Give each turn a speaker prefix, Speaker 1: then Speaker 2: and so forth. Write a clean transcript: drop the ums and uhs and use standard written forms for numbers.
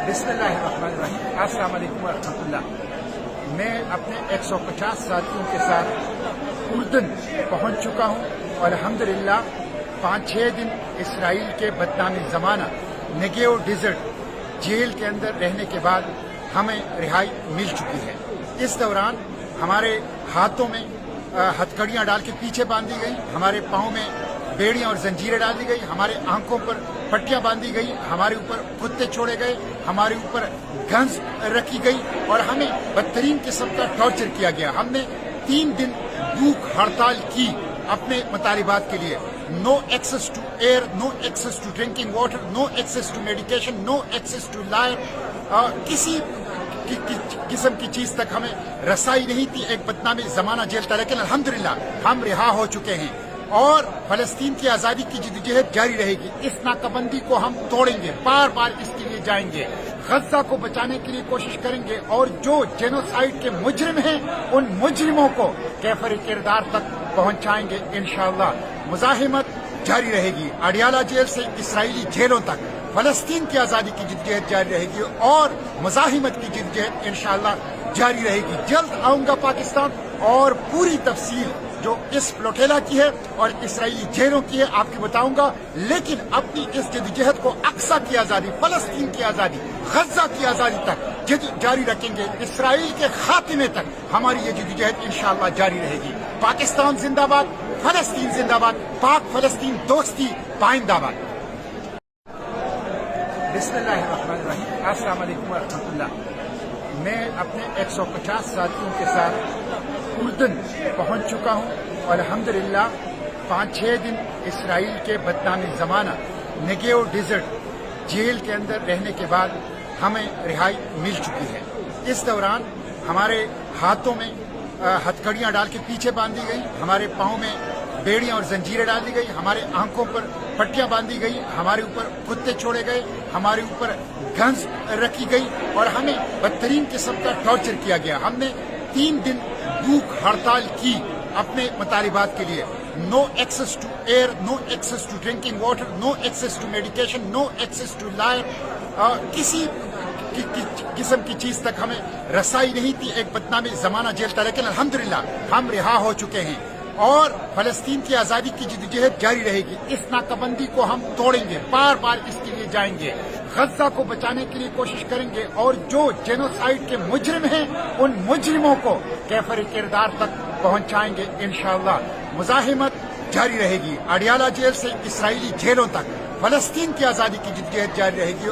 Speaker 1: बिस्मिल्लाहिर्रहमानिर्रहीम। अस्सलाम वालेकुम रहमतुल्लाह। मैं अपने 150 साथियों के साथ उर्दन पहुंच चुका हूं और अल्हम्दुलिल्लाह 5-6 दिन इसराइल के बदनामी ज़माना नेगेव डिजर्ट जेल के अंदर रहने के बाद हमें रिहाई मिल चुकी है। इस दौरान हमारे हाथों में हथकड़ियाँ डाल के पीछे बांधी गई, हमारे पाँव में बेड़ियाँ और जंजीरें डाल दी गई, हमारे आंखों पर पट्टियां बांधी गई, हमारे ऊपर कुत्ते छोड़े गए, हमारे ऊपर गन्स रखी गई और हमें बदतरीन किस्म का टॉर्चर किया गया। हमने 3 दिन भूख हड़ताल की अपने मुतालिबात के लिए। No access to air, no access to drinking water, no access to medication, no access to lawyer, किसी किस्म की चीज तक हमें रसाई नहीं थी। एक बदनामी जमाना जेल था, लेकिन अल्हम्दुलिल्लाह हम रिहा हो चुके हैं और फलस्तीन की आजादी की जिद्दोजहद जारी रहेगी। इस नाकाबंदी को हम तोड़ेंगे, बार बार इसके लिए जाएंगे, गजा को बचाने के लिए कोशिश करेंगे और जो जेनोसाइड के मुजरिम हैं उन मुजरिमों को कैफर किरदार तक पहुंचाएंगे इंशाअल्लाह। मुजाहिमत जारी रहेगी, अडियाला जेल से इसराइली जेलों तक फलस्तीन की आजादी की जिद्दोजहद जारी रहेगी और मुजाहिमत की जिद्दोजहद इंशाअल्लाह जारी रहेगी। जल्द आऊंगा पाकिस्तान और पूरी तफसील जो इस फ्लोटेला की है और इसराइली जेलों की है आपको बताऊंगा। लेकिन अपनी इस जद्दोजहद को अक्सा की आजादी, फलस्तीन की आजादी, गजा की आजादी तक जारी रखेंगे। इसराइल के खात्मे तक हमारी ये जद्दोजहद इंशाअल्लाह जारी रहेगी। पाकिस्तान जिंदाबाद, फलस्तीन जिंदाबाद, पाक फलस्तीन दोस्ती पाइंदाबाद। बिस्मिल्लाहिर्रहमानिर्रहीम। अस्सलाम वालेकुम रहमतुल्लाह। मैं अपने 150 साथियों के साथ उर्दन पहुंच चुका हूं और अल्हम्दुलिल्लाह 5-6 दिन इसराइल के बदनामी ज़माना नेगेव डिजर्ट जेल के अंदर रहने के बाद हमें रिहाई मिल चुकी है। इस दौरान हमारे हाथों में हथकड़ियाँ डाल के पीछे बांधी गई, हमारे पाँव में बेड़ियाँ और जंजीरें डाल दी गई, हमारे आंखों पर पट्टियां बांधी गई, हमारे ऊपर कुत्ते छोड़े गए, हमारे ऊपर गन्स रखी गई और हमें बदतरीन किस्म का टॉर्चर किया गया। हमने 3 दिन भूख हड़ताल की अपने मुतालिबात के लिए। No access to air, no access to drinking water, no access to medication, no access to lawyer, किसी किस्म की चीज तक हमें रसाई नहीं थी। एक बदनामी जमाना जेल था, लेकिन अल्हम्दुलिल्लाह हम रिहा हो चुके हैं और फलस्तीन की आजादी की जिद्दोजहद जारी रहेगी। इस नाकाबंदी को हम तोड़ेंगे, बार बार इसके लिए जाएंगे, गजा को बचाने के लिए कोशिश करेंगे और जो जेनोसाइड के मुजरिम हैं उन मुजरिमों को कैफर किरदार तक पहुंचाएंगे इंशाअल्लाह। मुजाहिमत जारी रहेगी, अडियाला जेल से इसराइली जेलों तक फलस्तीन की आजादी की जिद्दोजहद जारी रहेगी।